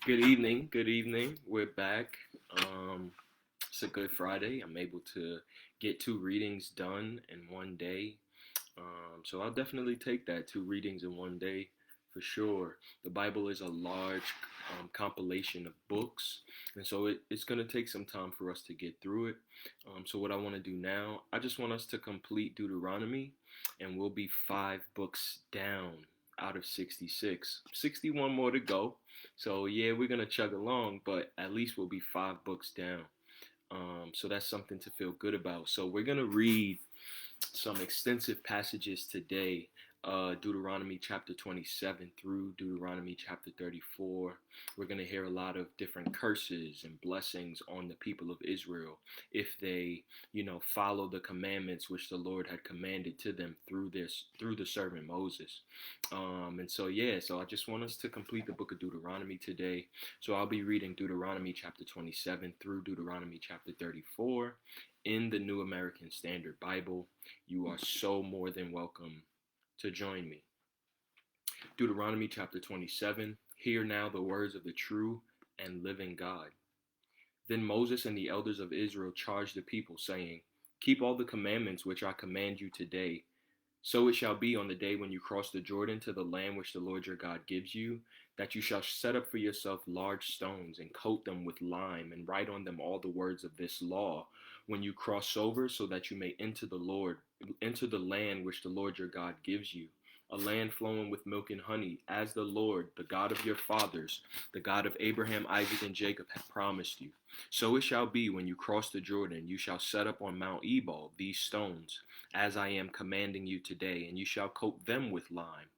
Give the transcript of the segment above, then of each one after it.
Good evening. Good evening. We're back. It's a good Friday. I'm able to get two readings done in one day. So I'll definitely take that, two readings in one day for sure. The Bible is a large compilation of books, and so it's going to take some time for us to get through it. So what I want to do now, I just want us to complete Deuteronomy, and we'll be 5 books down out of 66. 61 more to go. So yeah, we're gonna chug along, but at least we'll be 5 books down. So that's something to feel good about. So we're gonna read some extensive passages today. Deuteronomy chapter 27 through Deuteronomy chapter 34. We're going to hear a lot of different curses and blessings on the people of Israel if they, follow the commandments which the Lord had commanded to them through the servant Moses. So I just want us to complete the book of Deuteronomy today. So I'll be reading Deuteronomy chapter 27 through Deuteronomy chapter 34 in the New American Standard Bible. You are so more than welcome to join me. Deuteronomy chapter 27. Hear now the words of the true and living God. Then Moses and the elders of Israel charged the people, saying, Keep all the commandments which I command you today. So it shall be on the day when you cross the Jordan to the land which the Lord your God gives you, that you shall set up for yourself large stones and coat them with lime and write on them all the words of this law when you cross over, so that you may enter the land which the Lord your God gives you, a land flowing with milk and honey, as the Lord, the God of your fathers, the God of Abraham, Isaac, and Jacob, hath promised you. So it shall be when you cross the Jordan, you shall set up on Mount Ebal these stones, as I am commanding you today, and you shall coat them with lime.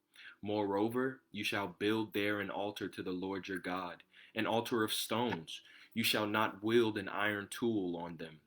Moreover, you shall build there an altar to the Lord your God, an altar of stones. You shall not wield an iron tool on them.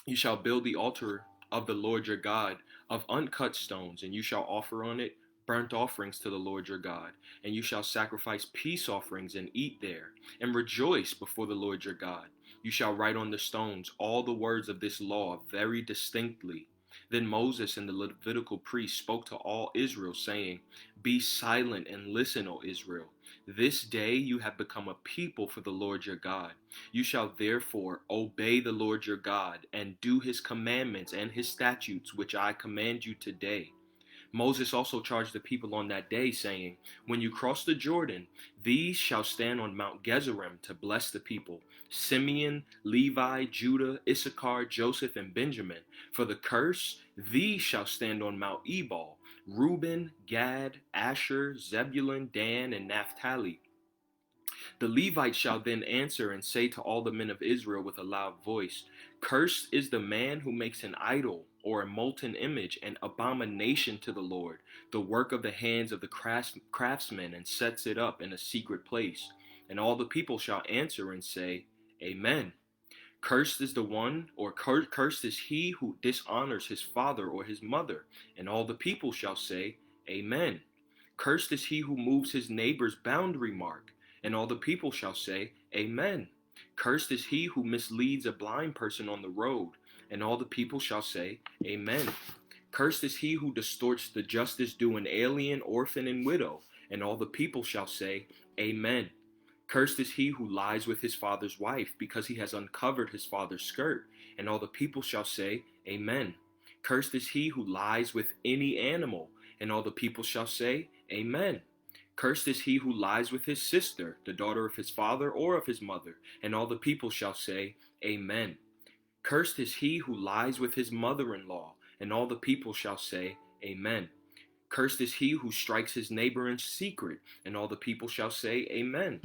You shall build the altar of the Lord your God of uncut stones, and you shall offer on it burnt offerings to the Lord your God. And you shall sacrifice peace offerings and eat there, and rejoice before the Lord your God. You shall write on the stones all the words of this law very distinctly. Then Moses and the Levitical priests spoke to all Israel, saying, Be silent and listen, O Israel. This day you have become a people for the Lord your God. You shall therefore obey the Lord your God, and do his commandments and his statutes, which I command you today. Moses also charged the people on that day, saying, When you cross the Jordan, these shall stand on Mount Gerizim to bless the people: Simeon, Levi, Judah, Issachar, Joseph, and Benjamin. For the curse, these shall stand on Mount Ebal: Reuben, Gad, Asher, Zebulun, Dan, and Naphtali. The Levites shall then answer and say to all the men of Israel with a loud voice, Cursed is the man who makes an idol or a molten image, an abomination to the Lord, the work of the hands of the craftsmen, and sets it up in a secret place. And all the people shall answer and say, Amen. Cursed is the one, or cursed is he who dishonors his father or his mother. And all the people shall say, Amen. Cursed is he who moves his neighbor's boundary mark. And all the people shall say, Amen. Cursed is he who misleads a blind person on the road. And all the people shall say, Amen. Cursed is he who distorts the justice due an alien, orphan, and widow. And all the people shall say, Amen. Cursed is he who lies with his father's wife, because he has uncovered his father's skirt. And all the people shall say, Amen. Cursed is he who lies with any animal. And all the people shall say, Amen. Cursed is he who lies with his sister, the daughter of his father or of his mother. And all the people shall say, Amen. Cursed is he who lies with his mother-in-law. And all the people shall say, Amen. Cursed is he who strikes his neighbor in secret. And all the people shall say, Amen.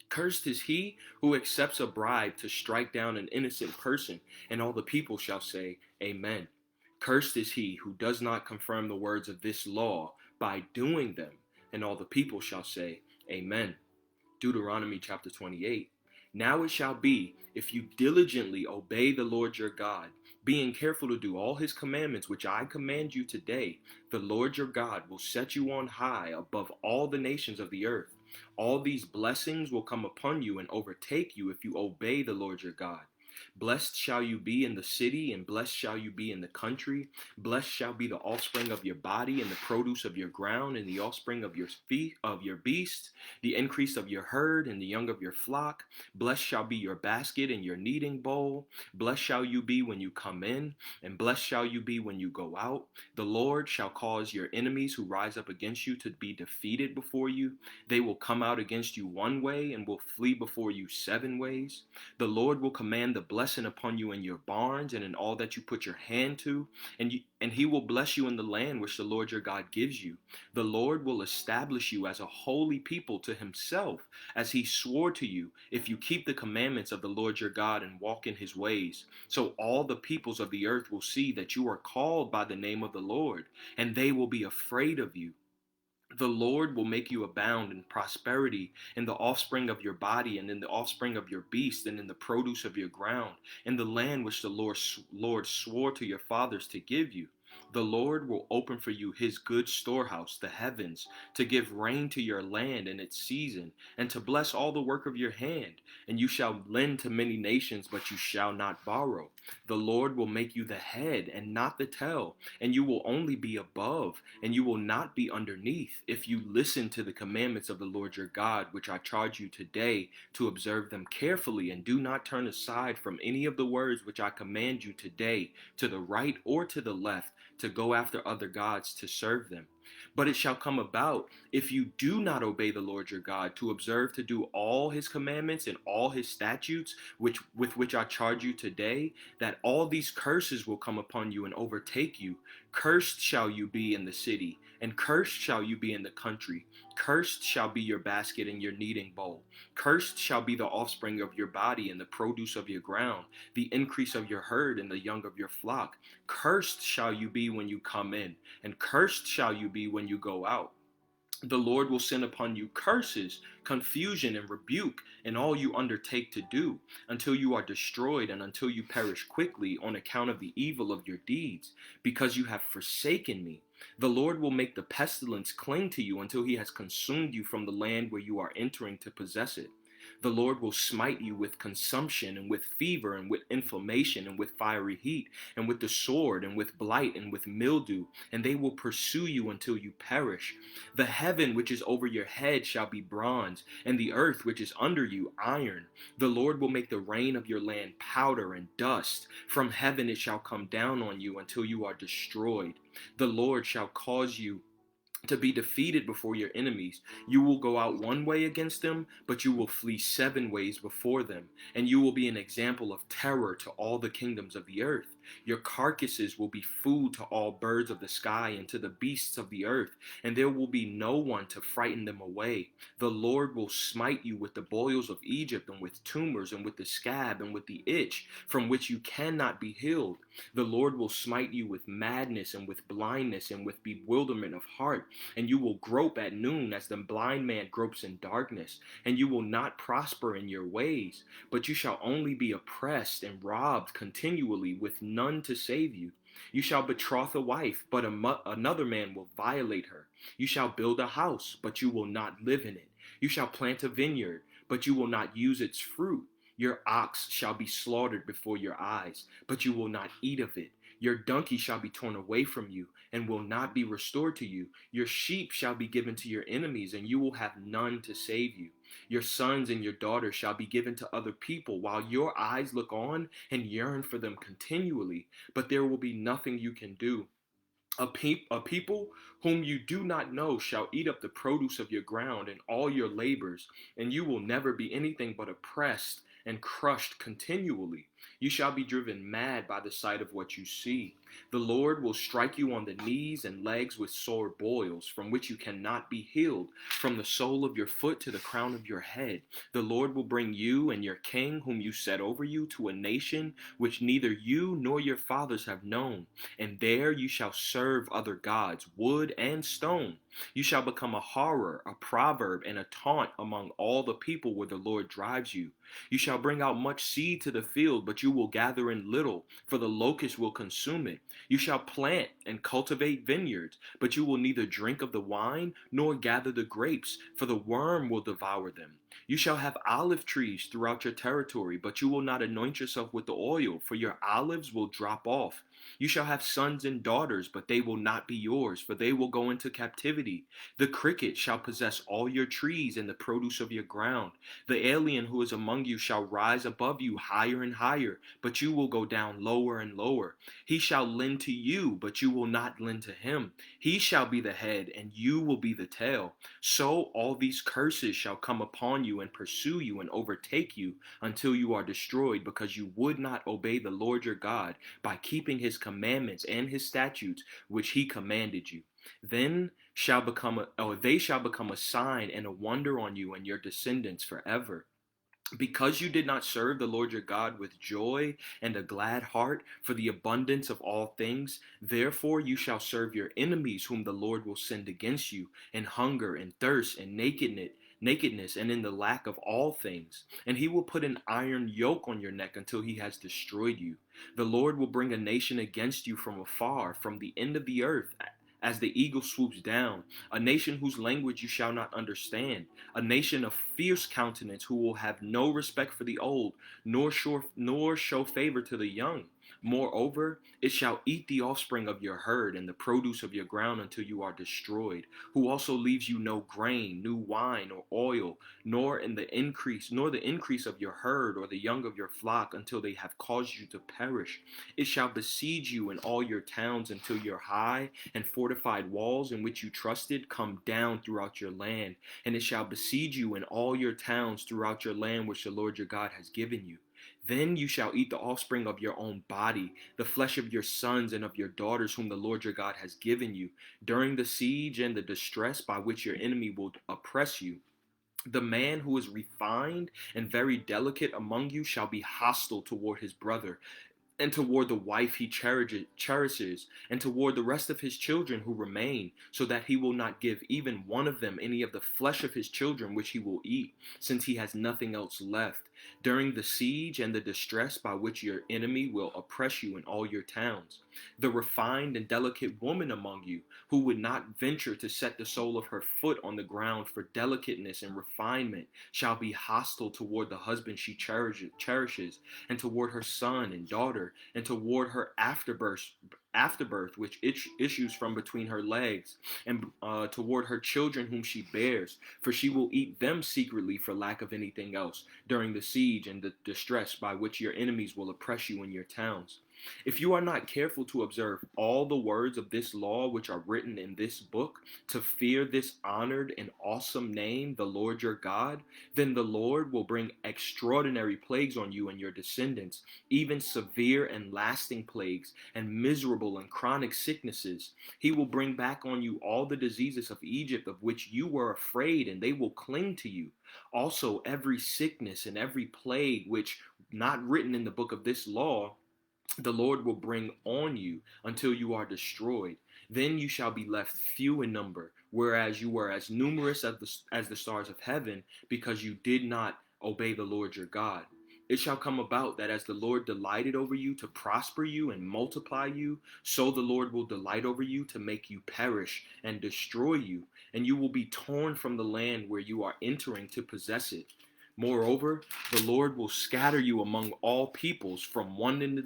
Cursed is he who accepts a bribe to strike down an innocent person, and all the people shall say, Amen. Cursed is he who does not confirm the words of this law by doing them, and all the people shall say, Amen. Deuteronomy chapter 28. Now it shall be, if you diligently obey the Lord your God, being careful to do all his commandments which I command you today, the Lord your God will set you on high above all the nations of the earth. All these blessings will come upon you and overtake you if you obey the Lord your God. Blessed shall you be in the city, and blessed shall you be in the country. Blessed shall be the offspring of your body, and the produce of your ground, and the offspring of your beast, the increase of your herd, and the young of your flock. Blessed shall be your basket and your kneading bowl. Blessed shall you be when you come in, and blessed shall you be when you go out. The Lord shall cause your enemies who rise up against you to be defeated before you. They will come out against you one way and will flee before you 7 ways. The Lord will command the blessing upon you in your barns and in all that you put your hand to, and he will bless you in the land which the Lord your God gives you. The Lord will establish you as a holy people to himself, as he swore to you, if you keep the commandments of the Lord your God and walk in his ways. So all the peoples of the earth will see that you are called by the name of the Lord, and they will be afraid of you. The Lord will make you abound in prosperity in the offspring of your body, and in the offspring of your beast, and in the produce of your ground, in the land which the Lord swore to your fathers to give you. The Lord will open for you his good storehouse, the heavens, to give rain to your land in its season, and to bless all the work of your hand. And you shall lend to many nations, but you shall not borrow. The Lord will make you the head and not the tail, and you will only be above, and you will not be underneath, if you listen to the commandments of the Lord your God, which I charge you today, to observe them carefully, and do not turn aside from any of the words which I command you today, to the right or to the left, to go after other gods to serve them. But it shall come about, if you do not obey the Lord your God, to observe to do all his commandments and all his statutes, with which I charge you today, that all these curses will come upon you and overtake you. Cursed shall you be in the city, and cursed shall you be in the country. Cursed shall be your basket and your kneading bowl. Cursed shall be the offspring of your body and the produce of your ground, the increase of your herd and the young of your flock. Cursed shall you be when you come in, and cursed shall you be when you go out. The Lord will send upon you curses, confusion, and rebuke in all you undertake to do, until you are destroyed and until you perish quickly on account of the evil of your deeds, because you have forsaken me. The Lord will make the pestilence cling to you until he has consumed you from the land where you are entering to possess it. The Lord will smite you with consumption and with fever and with inflammation and with fiery heat and with the sword and with blight and with mildew, and they will pursue you until you perish. The heaven which is over your head shall be bronze, and the earth which is under you iron. The Lord will make the rain of your land powder and dust. From heaven it shall come down on you until you are destroyed. The Lord shall cause you to be defeated before your enemies. You will go out one way against them, but you will flee 7 ways before them, and you will be an example of terror to all the kingdoms of the earth. Your carcasses will be food to all birds of the sky and to the beasts of the earth, and there will be no one to frighten them away. The Lord will smite you with the boils of Egypt, and with tumors, and with the scab, and with the itch, from which you cannot be healed. The Lord will smite you with madness, and with blindness, and with bewilderment of heart, and you will grope at noon as the blind man gropes in darkness, and you will not prosper in your ways, but you shall only be oppressed and robbed continually, with none to save you. You shall betroth a wife, but another man will violate her. You shall build a house, but you will not live in it. You shall plant a vineyard, but you will not use its fruit. Your ox shall be slaughtered before your eyes, but you will not eat of it. Your donkey shall be torn away from you, and will not be restored to you. Your sheep shall be given to your enemies, and you will have none to save you. Your sons and your daughters shall be given to other people, while your eyes look on and yearn for them continually, but there will be nothing you can do. A people whom you do not know shall eat up the produce of your ground and all your labors, and you will never be anything but oppressed and crushed continually. You shall be driven mad by the sight of what you see. The Lord will strike you on the knees and legs with sore boils, from which you cannot be healed, from the sole of your foot to the crown of your head. The Lord will bring you and your king, whom you set over you, to a nation which neither you nor your fathers have known, and there you shall serve other gods, wood and stone. You shall become a horror, a proverb, and a taunt among all the people where the Lord drives you. You shall bring out much seed to the field, but you will gather in little, for the locust will consume it. You shall plant and cultivate vineyards, but you will neither drink of the wine nor gather the grapes, for the worm will devour them. You shall have olive trees throughout your territory, but you will not anoint yourself with the oil, for your olives will drop off. You shall have sons and daughters, but they will not be yours, for they will go into captivity. The cricket shall possess all your trees and the produce of your ground. The alien who is among you shall rise above you higher and higher, but you will go down lower and lower. He shall lend to you, but you will not lend to him. He shall be the head, and you will be the tail. So all these curses shall come upon you and pursue you and overtake you until you are destroyed, because you would not obey the Lord your God by keeping his commandments and his statutes which he commanded you. Then they shall become a sign and a wonder on you and your descendants forever. Because you did not serve the Lord your God with joy and a glad heart for the abundance of all things, therefore you shall serve your enemies whom the Lord will send against you, in hunger and thirst and nakedness and in the lack of all things. And he will put an iron yoke on your neck until he has destroyed you. The Lord will bring a nation against you from afar, from the end of the earth, as the eagle swoops down, a nation whose language you shall not understand, a nation of fierce countenance who will have no respect for the old, nor show favor to the young. Moreover, it shall eat the offspring of your herd and the produce of your ground until you are destroyed, who also leaves you no grain, new wine, or oil, nor the increase of your herd or the young of your flock until they have caused you to perish. It shall besiege you in all your towns until your high and fortified walls in which you trusted come down throughout your land, and it shall besiege you in all your towns throughout your land which the Lord your God has given you. Then you shall eat the offspring of your own body, the flesh of your sons and of your daughters whom the Lord your God has given you, during the siege and the distress by which your enemy will oppress you. The man who is refined and very delicate among you shall be hostile toward his brother, and toward the wife he cherishes, and toward the rest of his children who remain, so that he will not give even one of them any of the flesh of his children which he will eat, since he has nothing else left, during the siege and the distress by which your enemy will oppress you in all your towns. The refined and delicate woman among you, who would not venture to set the sole of her foot on the ground for delicateness and refinement, shall be hostile toward the husband she cherishes, and toward her son and daughter, and toward her afterbirth which issues from between her legs, and toward her children whom she bears, for she will eat them secretly for lack of anything else, during the siege and the distress by which your enemies will oppress you in your towns. If you are not careful to observe all the words of this law which are written in this book, to fear this honored and awesome name, the Lord your God, then the Lord will bring extraordinary plagues on you and your descendants, even severe and lasting plagues, and miserable and chronic sicknesses. He will bring back on you all the diseases of Egypt of which you were afraid, and they will cling to you. Also, every sickness and every plague which not written in the book of this law, the Lord will bring on you until you are destroyed. Then you shall be left few in number, whereas you were as numerous as the stars of heaven, because you did not obey the Lord your God. It shall come about that as the Lord delighted over you to prosper you and multiply you, so the Lord will delight over you to make you perish and destroy you, and you will be torn from the land where you are entering to possess it. Moreover, the Lord will scatter you among all peoples from one end of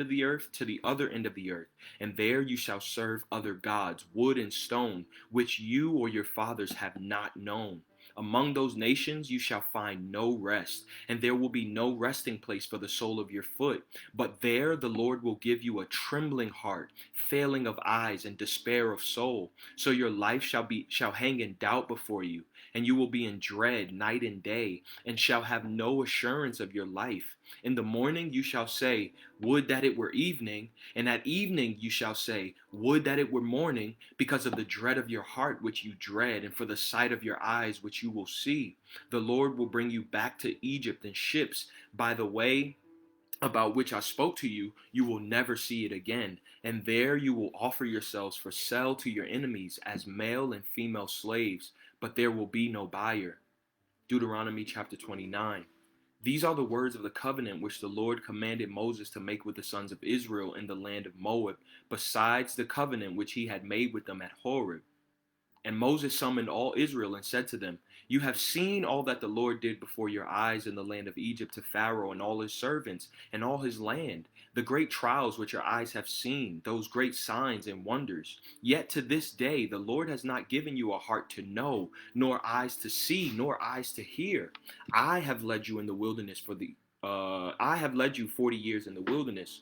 the earth to the other end of the earth, and there you shall serve other gods, wood and stone, which you or your fathers have not known. Among those nations you shall find no rest, and there will be no resting place for the sole of your foot. But there the Lord will give you a trembling heart, failing of eyes, and despair of soul. So your life shall hang in doubt before you, and you will be in dread night and day, and shall have no assurance of your life. In the morning you shall say, would that it were evening, and at evening you shall say, would that it were morning, because of the dread of your heart which you dread, and for the sight of your eyes which you will see. The Lord will bring you back to Egypt in ships by the way about which I spoke to you. You will never see it again, and there you will offer yourselves for sale to your enemies as male and female slaves, but there will be no buyer. Deuteronomy chapter 29. These are the words of the covenant which the Lord commanded Moses to make with the sons of Israel in the land of Moab, besides the covenant which he had made with them at Horeb. And Moses summoned all Israel and said to them, You have seen all that the Lord did before your eyes in the land of Egypt to Pharaoh and all his servants and all his land, the great trials which your eyes have seen, those great signs and wonders. Yet to this day the Lord has not given you a heart to know, nor eyes to see, nor eyes to hear. I have led you in the wilderness I have led you 40 years in the wilderness.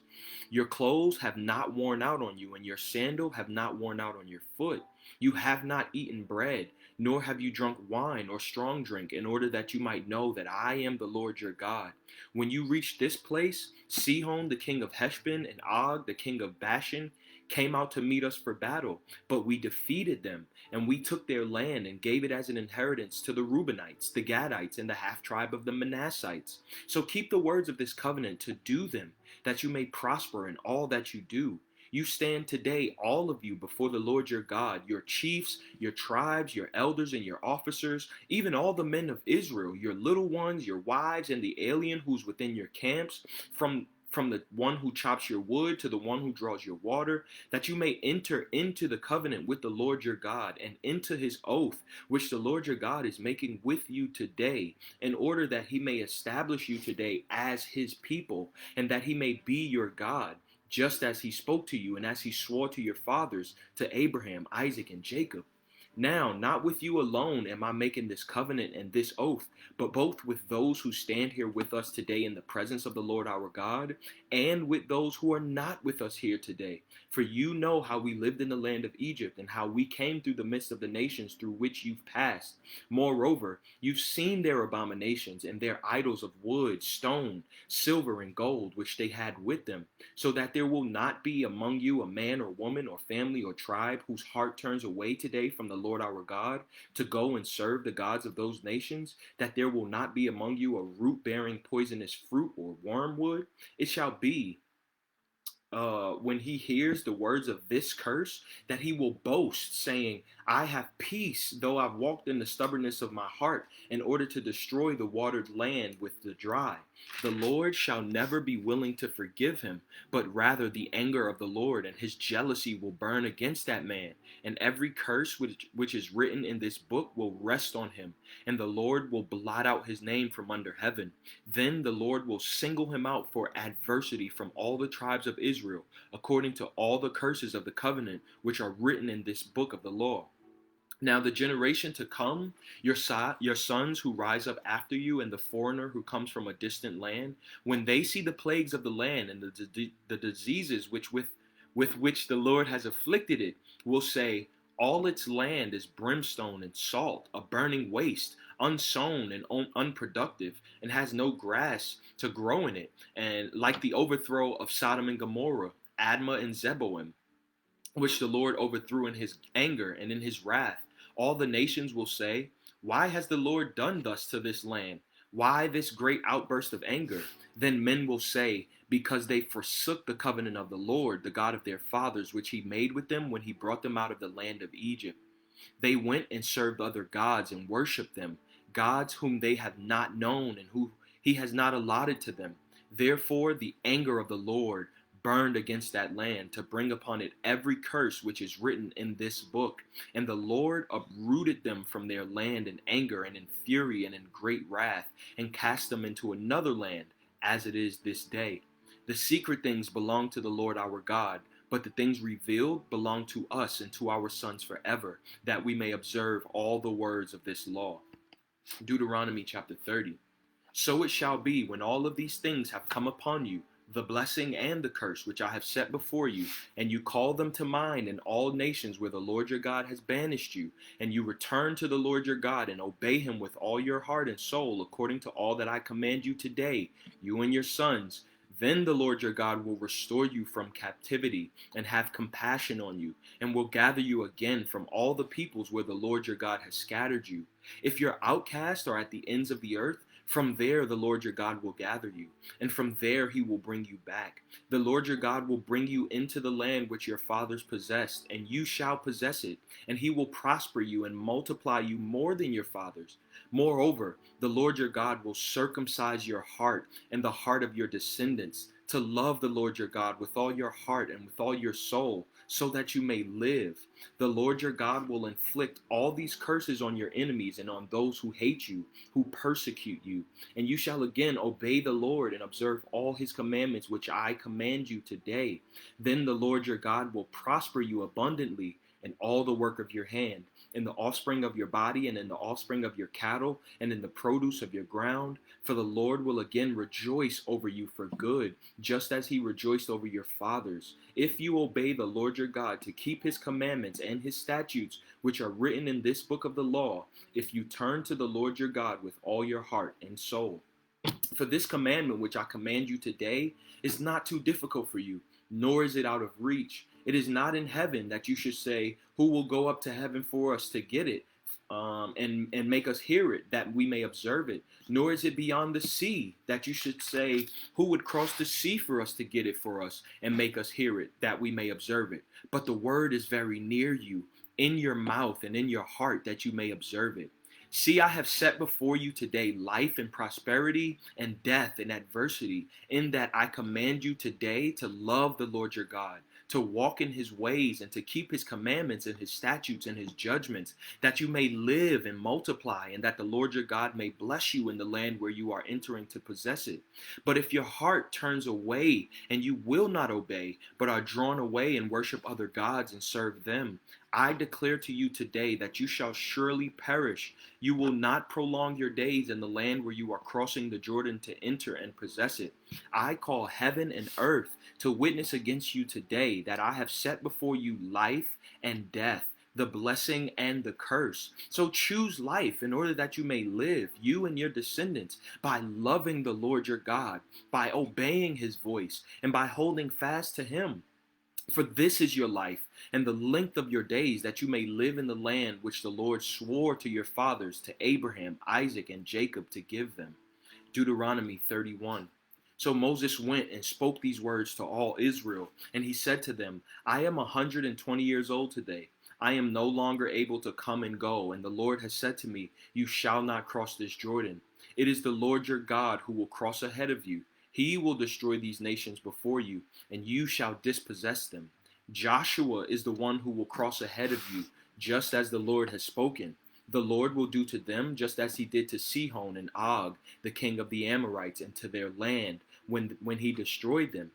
Your clothes have not worn out on you, and your sandal have not worn out on your foot. You have not eaten bread, nor have you drunk wine or strong drink, in order that you might know that I am the Lord your God. When you reach this place, Sihon the king of Heshbon and Og the king of Bashan came out to meet us for battle, but we defeated them, and we took their land and gave it as an inheritance to the Reubenites, the Gadites, and the half-tribe of the Manassites. So keep the words of this covenant to do them, that you may prosper in all that you do. You stand today, all of you, before the Lord your God, your chiefs, your tribes, your elders, and your officers, even all the men of Israel, your little ones, your wives, and the alien who's within your camps, from the one who chops your wood to the one who draws your water, that you may enter into the covenant with the Lord your God and into his oath, which the Lord your God is making with you today, in order that he may establish you today as his people, and that he may be your God, just as he spoke to you and as he swore to your fathers, to Abraham, Isaac, and Jacob. Now, not with you alone am I making this covenant and this oath, but both with those who stand here with us today in the presence of the Lord our God, and with those who are not with us here today. For you know how we lived in the land of Egypt, and how we came through the midst of the nations through which you've passed. Moreover, you've seen their abominations and their idols of wood, stone, silver, and gold, which they had with them, so that there will not be among you a man or woman or family or tribe whose heart turns away today from the Lord our God to go and serve the gods of those nations, that there will not be among you a root bearing poisonous fruit or wormwood. It shall be when he hears the words of this curse, that he will boast, saying, I have peace, though I've walked in the stubbornness of my heart, in order to destroy the watered land with the dry. The Lord shall never be willing to forgive him, but rather the anger of the Lord and his jealousy will burn against that man, and every curse which is written in this book will rest on him, and the Lord will blot out his name from under heaven. Then the Lord will single him out for adversity from all the tribes of Israel, according to all the curses of the covenant which are written in this book of the law. Now the generation to come, your sons who rise up after you, and the foreigner who comes from a distant land, when they see the plagues of the land and the diseases with which the Lord has afflicted it, will say, all its land is brimstone and salt, a burning waste, unsown and unproductive, and has no grass to grow in it, and like the overthrow of Sodom and Gomorrah, Admah and Zeboim, which the Lord overthrew in his anger and in his wrath. All the nations will say, why has the Lord done thus to this land? Why this great outburst of anger? Then men will say, because they forsook the covenant of the Lord, the God of their fathers, which he made with them when he brought them out of the land of Egypt. They went and served other gods and worshipped them, gods whom they have not known and who he has not allotted to them. Therefore the anger of the Lord burned against that land to bring upon it every curse which is written in this book. And the Lord uprooted them from their land in anger and in fury and in great wrath, and cast them into another land, as it is this day. The secret things belong to the Lord our God, but the things revealed belong to us and to our sons forever, that we may observe all the words of this law. Deuteronomy chapter 30. So it shall be, when all of these things have come upon you, the blessing and the curse which I have set before you, and you call them to mind in all nations where the Lord your God has banished you, and you return to the Lord your God and obey him with all your heart and soul, according to all that I command you today, you and your sons, then the Lord your God will restore you from captivity and have compassion on you, and will gather you again from all the peoples where the Lord your God has scattered you. If your outcasts are at the ends of the earth, From there, the Lord your God will gather you, and from there he will bring you back. The Lord your God will bring you into the land which your fathers possessed, and you shall possess it, and he will prosper you and multiply you more than your fathers. Moreover, the Lord your God will circumcise your heart and the heart of your descendants, to love the Lord your God with all your heart and with all your soul, so that you may live. The Lord your God will inflict all these curses on your enemies and on those who hate you, who persecute you. And you shall again obey the Lord and observe all his commandments which I command you today. Then the Lord your God will prosper you abundantly in all the work of your hand, in the offspring of your body, and in the offspring of your cattle, and in the produce of your ground. For the Lord will again rejoice over you for good, just as he rejoiced over your fathers, if you obey the Lord your God to keep his commandments and his statutes, which are written in this book of the law, if you turn to the Lord your God with all your heart and soul. For this commandment which I command you today is not too difficult for you, nor is it out of reach. It is not in heaven that you should say, who will go up to heaven for us to get it, and make us hear it, that we may observe it. Nor is it beyond the sea that you should say, who would cross the sea for us to get it for us, and make us hear it, that we may observe it. But the word is very near you, in your mouth and in your heart, that you may observe it. See, I have set before you today life and prosperity, and death and adversity, in that I command you today to love the Lord your God, to walk in his ways, and to keep his commandments and his statutes and his judgments, that you may live and multiply, and that the Lord your God may bless you in the land where you are entering to possess it. But if your heart turns away, and you will not obey, but are drawn away and worship other gods and serve them, I declare to you today that you shall surely perish. You will not prolong your days in the land where you are crossing the Jordan to enter and possess it. I call heaven and earth to witness against you today that I have set before you life and death, the blessing and the curse. So choose life in order that you may live, you and your descendants, by loving the Lord your God, by obeying his voice, and by holding fast to him. For this is your life and the length of your days, that you may live in the land which the Lord swore to your fathers, to Abraham, Isaac, and Jacob, to give them. Deuteronomy 31. So Moses went and spoke these words to all Israel, and he said to them, I am 120 years old today. I am no longer able to come and go, and the Lord has said to me, you shall not cross this Jordan. It is the Lord your God who will cross ahead of you. He will destroy these nations before you, and you shall dispossess them. Joshua is the one who will cross ahead of you, just as the Lord has spoken. The Lord will do to them just as he did to Sihon and Og, the king of the Amorites, and to their land when he destroyed them.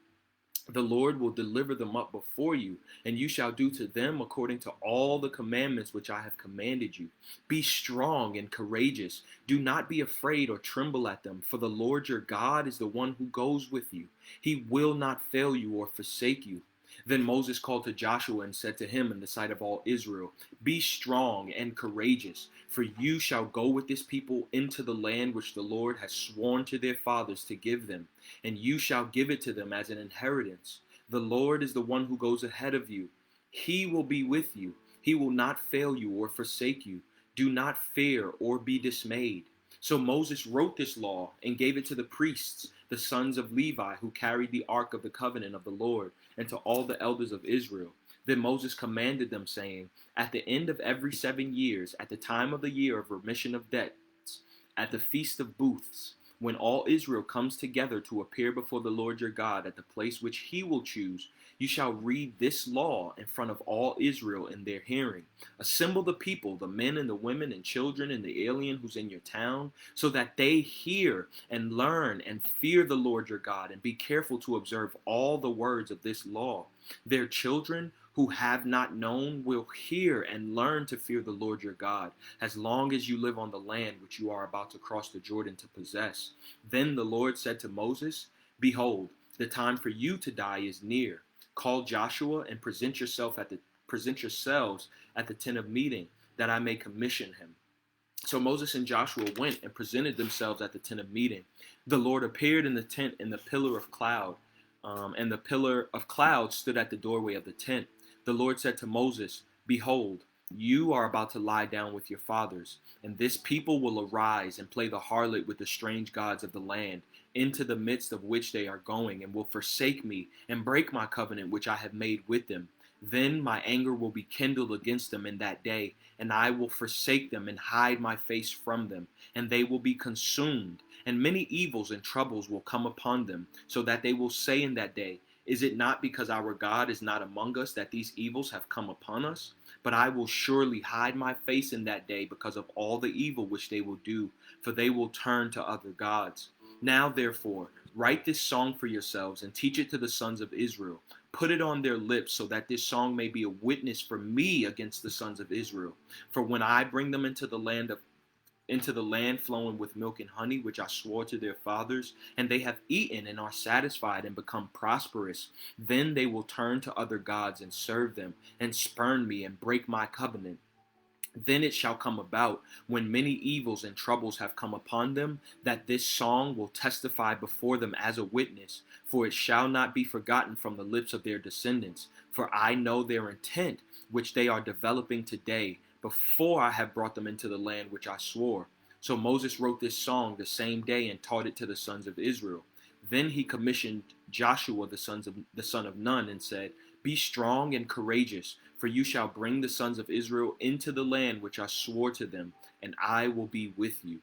The Lord will deliver them up before you, and you shall do to them according to all the commandments which I have commanded you. Be strong and courageous. Do not be afraid or tremble at them, for the Lord your God is the one who goes with you. He will not fail you or forsake you. Then Moses called to Joshua and said to him in the sight of all Israel, be strong and courageous, for you shall go with this people into the land which the Lord has sworn to their fathers to give them, and you shall give it to them as an inheritance. The Lord is the one who goes ahead of you. He will be with you. He will not fail you or forsake you. Do not fear or be dismayed. So Moses wrote this law and gave it to the priests, the sons of Levi, who carried the ark of the covenant of the Lord, and to all the elders of Israel. Then Moses commanded them, saying, at the end of every 7 years, at the time of the year of remission of debts, at the feast of booths, when all Israel comes together to appear before the Lord your God at the place which he will choose, you shall read this law in front of all Israel in their hearing. Assemble the people, the men and the women and children and the alien who's in your town, so that they hear and learn and fear the Lord your God, and be careful to observe all the words of this law. Their children who have not known will hear and learn to fear the Lord your God, as long as you live on the land which you are about to cross the Jordan to possess. Then the Lord said to Moses, behold, the time for you to die is near. Call Joshua and present yourselves at the tent of meeting, that I may commission him. So Moses and Joshua went and presented themselves at the tent of meeting. The Lord appeared in the tent in the pillar of cloud, and the pillar of cloud stood at the doorway of the tent. The Lord said to Moses, behold, You are about to lie down with your fathers, and this people will arise and play the harlot with the strange gods of the land, into the midst of which they are going, and will forsake me and break my covenant which I have made with them. Then my anger will be kindled against them in that day, and I will forsake them and hide my face from them, and they will be consumed. And many evils and troubles will come upon them, so that they will say in that day, is it not because our God is not among us that these evils have come upon us? But I will surely hide my face in that day because of all the evil which they will do, for they will turn to other gods. Now, therefore, write this song for yourselves and teach it to the sons of Israel. Put it on their lips so that this song may be a witness for me against the sons of Israel. For when I bring them into the land flowing with milk and honey, which I swore to their fathers, and they have eaten and are satisfied and become prosperous, then they will turn to other gods and serve them, and spurn me and break my covenant. Then it shall come about, when many evils and troubles have come upon them, that this song will testify before them as a witness, for it shall not be forgotten from the lips of their descendants. For I know their intent, which they are developing today, before I have brought them into the land which I swore. So Moses wrote this song the same day and taught it to the sons of Israel. Then he commissioned Joshua the son of Nun and said, be strong and courageous, for you shall bring the sons of Israel into the land which I swore to them, and I will be with you.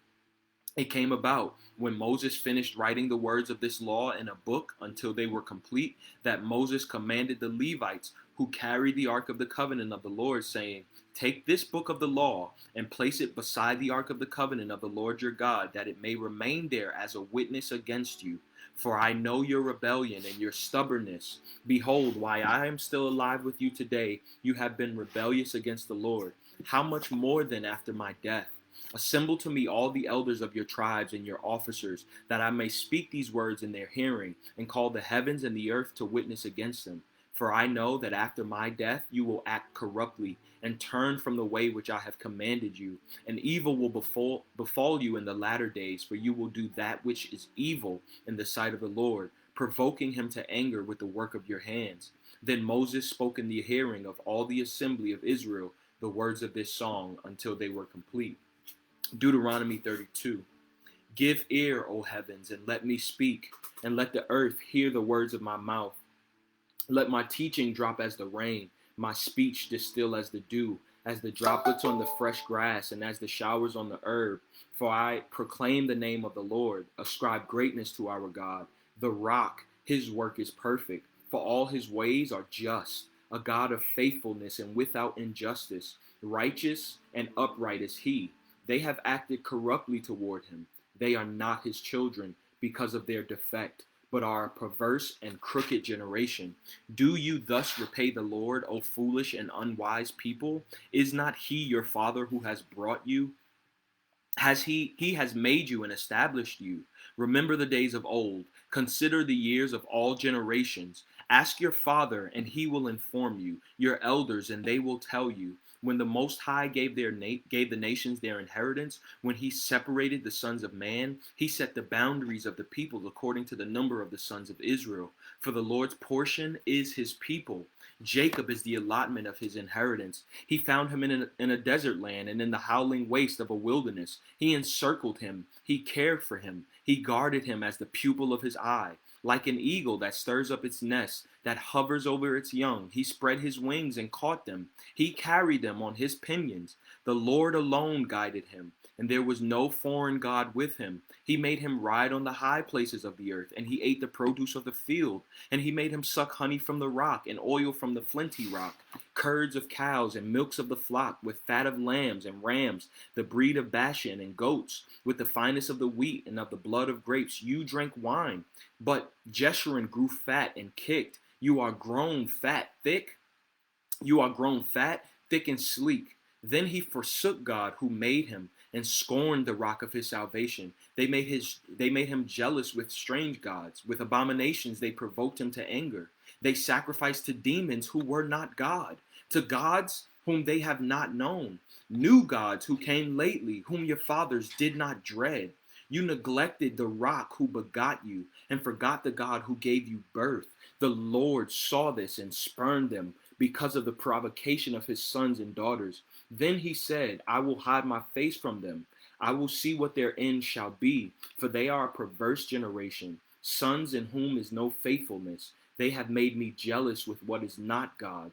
It came about, when Moses finished writing the words of this law in a book until they were complete, that Moses commanded the Levites who carried the ark of the covenant of the Lord, saying, take this book of the law and place it beside the ark of the covenant of the Lord your God, that it may remain there as a witness against you. For I know your rebellion and your stubbornness. Behold, while I am still alive with you today, you have been rebellious against the Lord. How much more then after my death? Assemble to me all the elders of your tribes and your officers, that I may speak these words in their hearing, and call the heavens and the earth to witness against them. For I know that after my death you will act corruptly, and turn from the way which I have commanded you. And evil will befall you in the latter days, for you will do that which is evil in the sight of the Lord, provoking him to anger with the work of your hands. Then Moses spoke in the hearing of all the assembly of Israel the words of this song until they were complete. Deuteronomy 32. Give ear, O heavens, and let me speak, and let the earth hear the words of my mouth. Let my teaching drop as the rain, my speech distill as the dew, as the droplets on the fresh grass, and as the showers on the herb. For I proclaim the name of the Lord, ascribe greatness to our God. The rock, his work is perfect, for all his ways are just, a God of faithfulness and without injustice. Righteous and upright is he. They have acted corruptly toward him. They are not his children because of their defect, but are a perverse and crooked generation. Do you thus repay the Lord, O foolish and unwise people? Is not he your father who has brought you? He has made you and established you. Remember the days of old. Consider the years of all generations. Ask your father, and he will inform you, your elders, and they will tell you. When the Most High gave the nations their inheritance, when he separated the sons of man, he set the boundaries of the people according to the number of the sons of Israel. For the Lord's portion is his people. Jacob is the allotment of his inheritance. He found him in a desert land and in the howling waste of a wilderness. He encircled him. He cared for him. He guarded him as the pupil of his eye. Like an eagle that stirs up its nest, that hovers over its young, he spread his wings and caught them. He carried them on his pinions. The Lord alone guided him, and there was no foreign god with him. He made him ride on the high places of the earth, and he ate the produce of the field. And he made him suck honey from the rock, and oil from the flinty rock, curds of cows and milks of the flock, with fat of lambs and rams, the breed of Bashan and goats, with the finest of the wheat and of the blood of grapes. You drank wine. But Jeshurun grew fat and kicked. You are grown fat, thick. You are grown fat, thick, and sleek. Then he forsook God who made him, and scorned the rock of his salvation. They made him jealous with strange gods. With abominations they provoked him to anger. They sacrificed to demons who were not God, to gods whom they have not known, new gods who came lately, whom your fathers did not dread. You neglected the rock who begot you, and forgot the God who gave you birth. The Lord saw this and spurned them because of the provocation of his sons and daughters. Then he said, I will hide my face from them. I will see what their end shall be, for they are a perverse generation, sons in whom is no faithfulness. They have made me jealous with what is not God.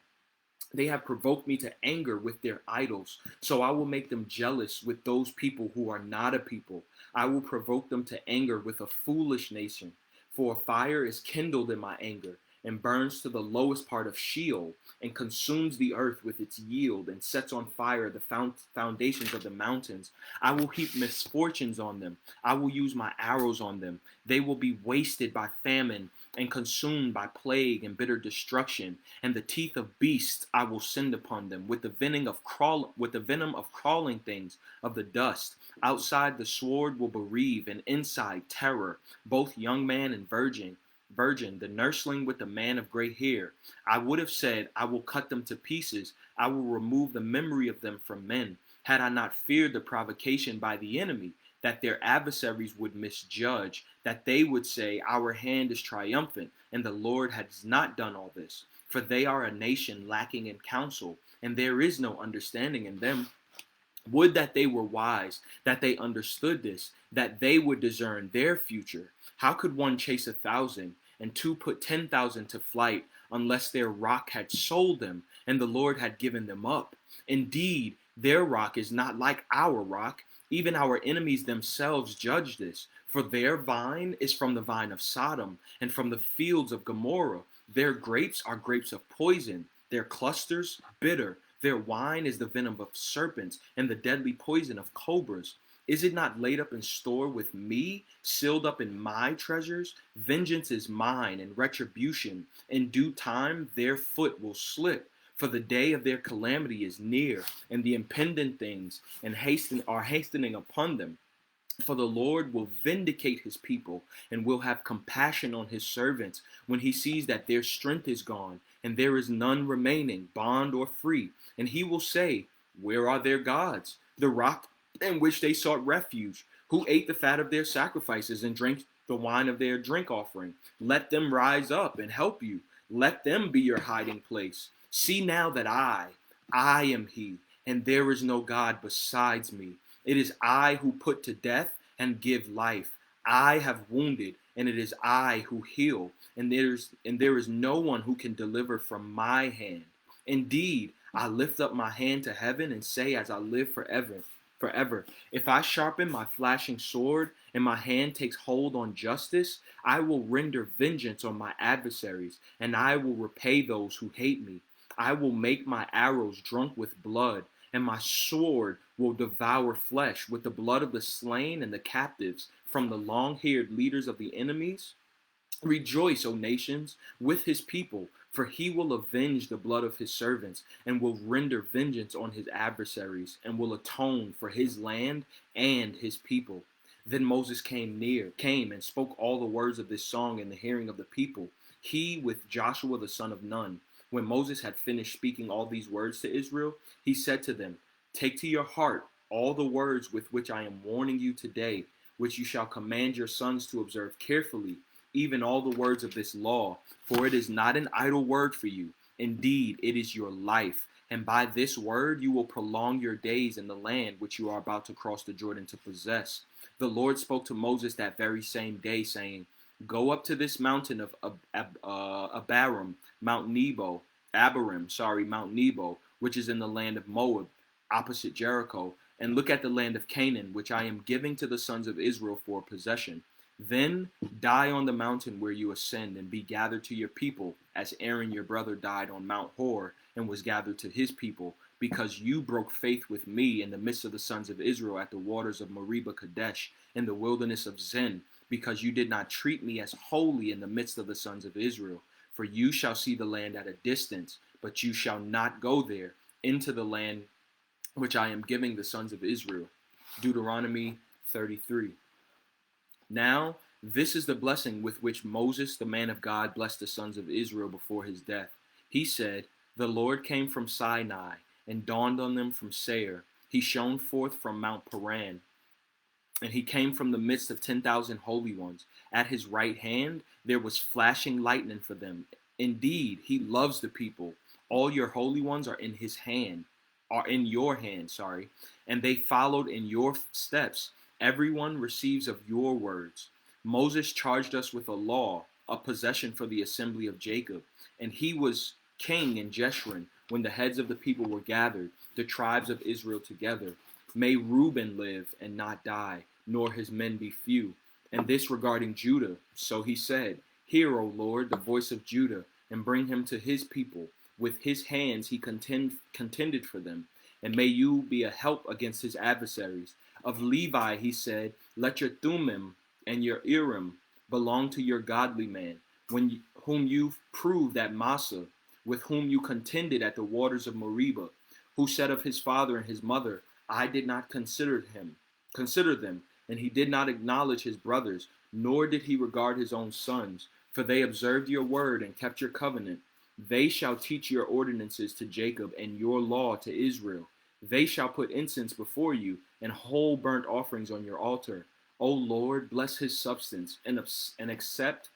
They have provoked me to anger with their idols. So I will make them jealous with those people who are not a people. I will provoke them to anger with a foolish nation. For a fire is kindled in my anger, and burns to the lowest part of Sheol, and consumes the earth with its yield, and sets on fire the foundations of the mountains. I will heap misfortunes on them. I will use my arrows on them. They will be wasted by famine, and consumed by plague and bitter destruction. And the teeth of beasts I will send upon them, with the venom of crawling things of the dust. Outside the sword will bereave, and inside terror, both young man and virgin, the nursling with the man of gray hair. I would have said, I will cut them to pieces. I will remove the memory of them from men, had I not feared the provocation by the enemy, that their adversaries would misjudge, that they would say, our hand is triumphant, and the Lord has not done all this. For they are a nation lacking in counsel, and there is no understanding in them. Would that they were wise, that they understood this, that they would discern their future. How could one chase 1,000, and two put 10,000 to flight, unless their rock had sold them, and the Lord had given them up? Indeed, their rock is not like our rock. Even our enemies themselves judge this. For their vine is from the vine of Sodom, and from the fields of Gomorrah. Their grapes are grapes of poison, their clusters bitter. Their wine is the venom of serpents, and the deadly poison of cobras. Is it not laid up in store with me, sealed up in my treasures? Vengeance is mine, and retribution. In due time their foot will slip. For the day of their calamity is near, and the impending things are hastening upon them. For the Lord will vindicate his people, and will have compassion on his servants, when he sees that their strength is gone, and there is none remaining, bond or free. And he will say, where are their gods, the rock in which they sought refuge, who ate the fat of their sacrifices and drank the wine of their drink offering? Let them rise up and help you. Let them be your hiding place. See now that I am he, and there is no God besides me. It is I who put to death and give life. I have wounded, and it is I who heal, and there is no one who can deliver from my hand. Indeed, I lift up my hand to heaven and say, as I live forever, if I sharpen my flashing sword and my hand takes hold on justice, I will render vengeance on my adversaries, and I will repay those who hate me. I will make my arrows drunk with blood, and my sword will devour flesh with the blood of the slain and the captives, from the long-haired leaders of the enemies. Rejoice, O nations, with his people, for he will avenge the blood of his servants, and will render vengeance on his adversaries, and will atone for his land and his people. Then Moses came and spoke all the words of this song in the hearing of the people, he with Joshua the son of Nun. When Moses had finished speaking all these words to Israel, he said to them, take to your heart all the words with which I am warning you today, which you shall command your sons to observe carefully, even all the words of this law, for it is not an idle word for you. Indeed, it is your life. And by this word you will prolong your days in the land which you are about to cross the Jordan to possess. The Lord spoke to Moses that very same day, saying, go up to this mountain of Abarim, Mount Nebo, which is in the land of Moab, opposite Jericho, and look at the land of Canaan, which I am giving to the sons of Israel for possession. Then die on the mountain where you ascend, and be gathered to your people, as Aaron your brother died on Mount Hor, and was gathered to his people, because you broke faith with me in the midst of the sons of Israel at the waters of Meribah Kadesh, in the wilderness of Zin, because you did not treat me as holy in the midst of the sons of Israel. For you shall see the land at a distance, but you shall not go there, into the land which I am giving the sons of Israel. Deuteronomy 33. Now, this is the blessing with which Moses, the man of God, blessed the sons of Israel before his death. He said, the Lord came from Sinai and dawned on them from Seir. He shone forth from Mount Paran, and he came from the midst of 10,000 holy ones. At his right hand there was flashing lightning for them. Indeed, he loves the people. All your holy ones are in his hand. are in your hand, and they followed in your steps. Everyone receives of your words. Moses charged us with a law, a possession for the assembly of Jacob, and he was king in Jeshurun when the heads of the people were gathered, the tribes of Israel together. May Reuben live and not die, nor his men be few. And this regarding Judah, so he said, Hear, O Lord, the voice of Judah, and bring him to his people. With his hands he contended for them, and may you be a help against his adversaries. Of Levi he said, Let your Thummim and your Urim belong to your godly man, whom you proved at Massa, with whom you contended at the waters of Meribah, who said of his father and his mother, I did not consider them, and he did not acknowledge his brothers, nor did he regard his own sons, for they observed your word and kept your covenant. They shall teach your ordinances to Jacob and your law to Israel. They shall put incense before you and whole burnt offerings on your altar. O Lord, bless his substance and accept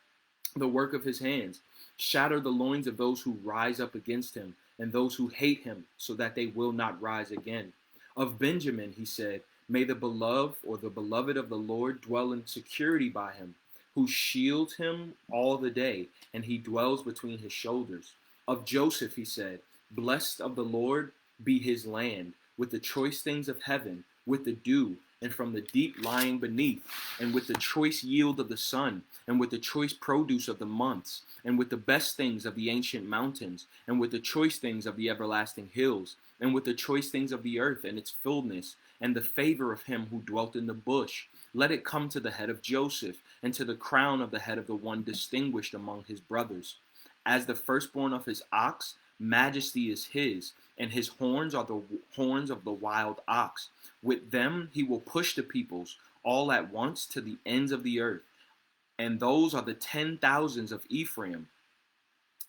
the work of his hands. Shatter the loins of those who rise up against him and those who hate him, so that they will not rise again. Of Benjamin he said, May the beloved of the Lord dwell in security by him, who shields him all the day, and he dwells between his shoulders. Of Joseph he said, Blessed of the Lord be his land, with the choice things of heaven, with the dew, and from the deep lying beneath, and with the choice yield of the sun, and with the choice produce of the months, and with the best things of the ancient mountains, and with the choice things of the everlasting hills, and with the choice things of the earth and its fullness, and the favor of him who dwelt in the bush. Let it come to the head of Joseph, and to the crown of the head of the one distinguished among his brothers. As the firstborn of his ox, majesty is his, and his horns are the horns of the wild ox. With them he will push the peoples all at once to the ends of the earth. And those are the 10,000s of Ephraim.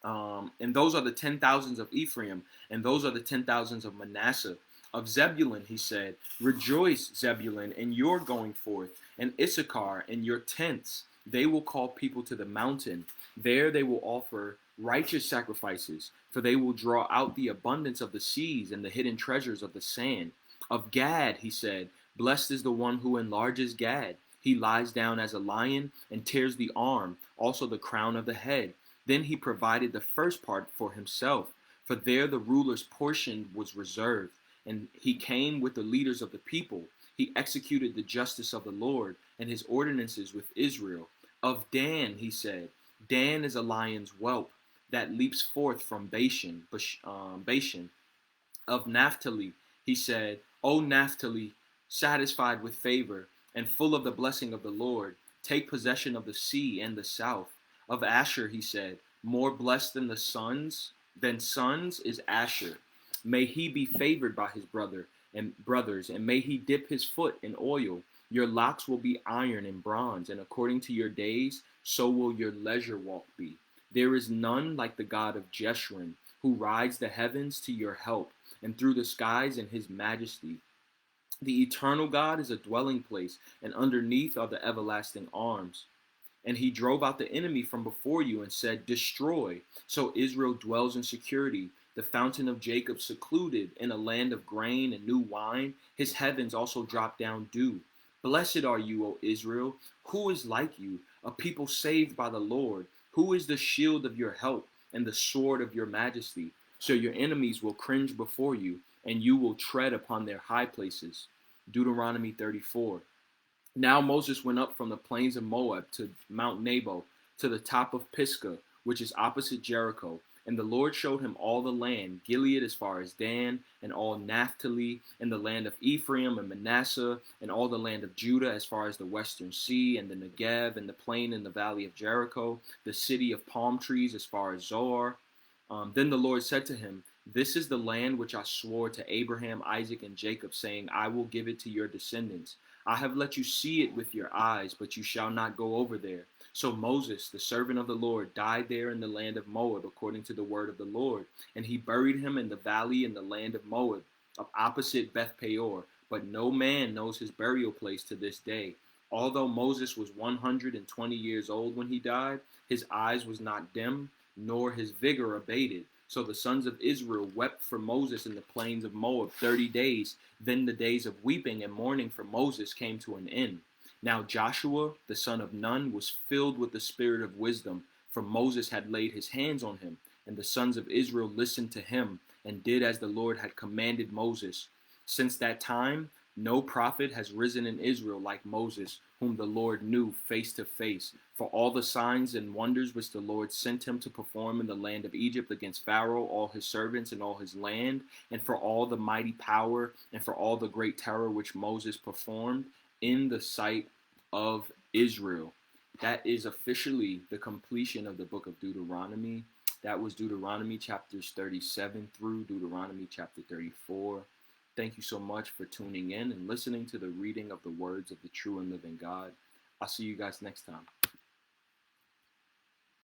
And those are the 10,000s of Ephraim, and those are the 10,000s of Manasseh. Of Zebulun he said, Rejoice, Zebulun, in your going forth, and Issachar in your tents. They will call people to the mountain. There they will offer righteous sacrifices, for they will draw out the abundance of the seas and the hidden treasures of the sand. Of Gad he said, Blessed is the one who enlarges Gad. He lies down as a lion and tears the arm, also the crown of the head. Then he provided the first part for himself, for there the ruler's portion was reserved. And he came with the leaders of the people. He executed the justice of the Lord and his ordinances with Israel. Of Dan he said, Dan is a lion's whelp that leaps forth from Bashan. Of Naphtali he said, O Naphtali, satisfied with favor and full of the blessing of the Lord, take possession of the sea and the south. Of Asher he said, More blessed than sons is Asher. May he be favored by his brothers, and may he dip his foot in oil. Your locks will be iron and bronze, and according to your days, so will your leisure walk be. There is none like the God of Jeshurun, who rides the heavens to your help, and through the skies in his majesty. The eternal God is a dwelling place, and underneath are the everlasting arms. And he drove out the enemy from before you and said, Destroy. So Israel dwells in security, the fountain of Jacob secluded in a land of grain and new wine. His heavens also drop down dew. Blessed are you, O Israel. Who is like you, a people saved by the Lord? Who is the shield of your help and the sword of your majesty? So your enemies will cringe before you, and you will tread upon their high places. Deuteronomy 34. Now Moses went up from the plains of Moab to Mount Nebo, to the top of Pisgah, which is opposite Jericho. And the Lord showed him all the land, Gilead as far as Dan, and all Naphtali, and the land of Ephraim and Manasseh, and all the land of Judah as far as the western sea, and the Negev, and the plain in the valley of Jericho, the city of palm trees as far as Zoar. Then the Lord said to him, This is the land which I swore to Abraham, Isaac, and Jacob, saying, I will give it to your descendants. I have let you see it with your eyes, but you shall not go over there. So Moses, the servant of the Lord, died there in the land of Moab, according to the word of the Lord. And he buried him in the valley in the land of Moab, opposite Beth Peor. But no man knows his burial place to this day. Although Moses was 120 years old when he died, his eyes was not dim, nor his vigor abated. So the sons of Israel wept for Moses in the plains of Moab 30 days. Then the days of weeping and mourning for Moses came to an end. Now Joshua, the son of Nun, was filled with the spirit of wisdom, for Moses had laid his hands on him. And the sons of Israel listened to him and did as the Lord had commanded Moses. Since that time, no prophet has risen in Israel like Moses, whom the Lord knew face to face. For all the signs and wonders which the Lord sent him to perform in the land of Egypt against Pharaoh, all his servants, and all his land, and for all the mighty power, and for all the great terror which Moses performed in the sight of Israel. That is officially the completion of the book of Deuteronomy. That was Deuteronomy chapters 37 through Deuteronomy chapter 34. Thank you so much for tuning in and listening to the reading of the words of the true and living God. I'll see you guys next time.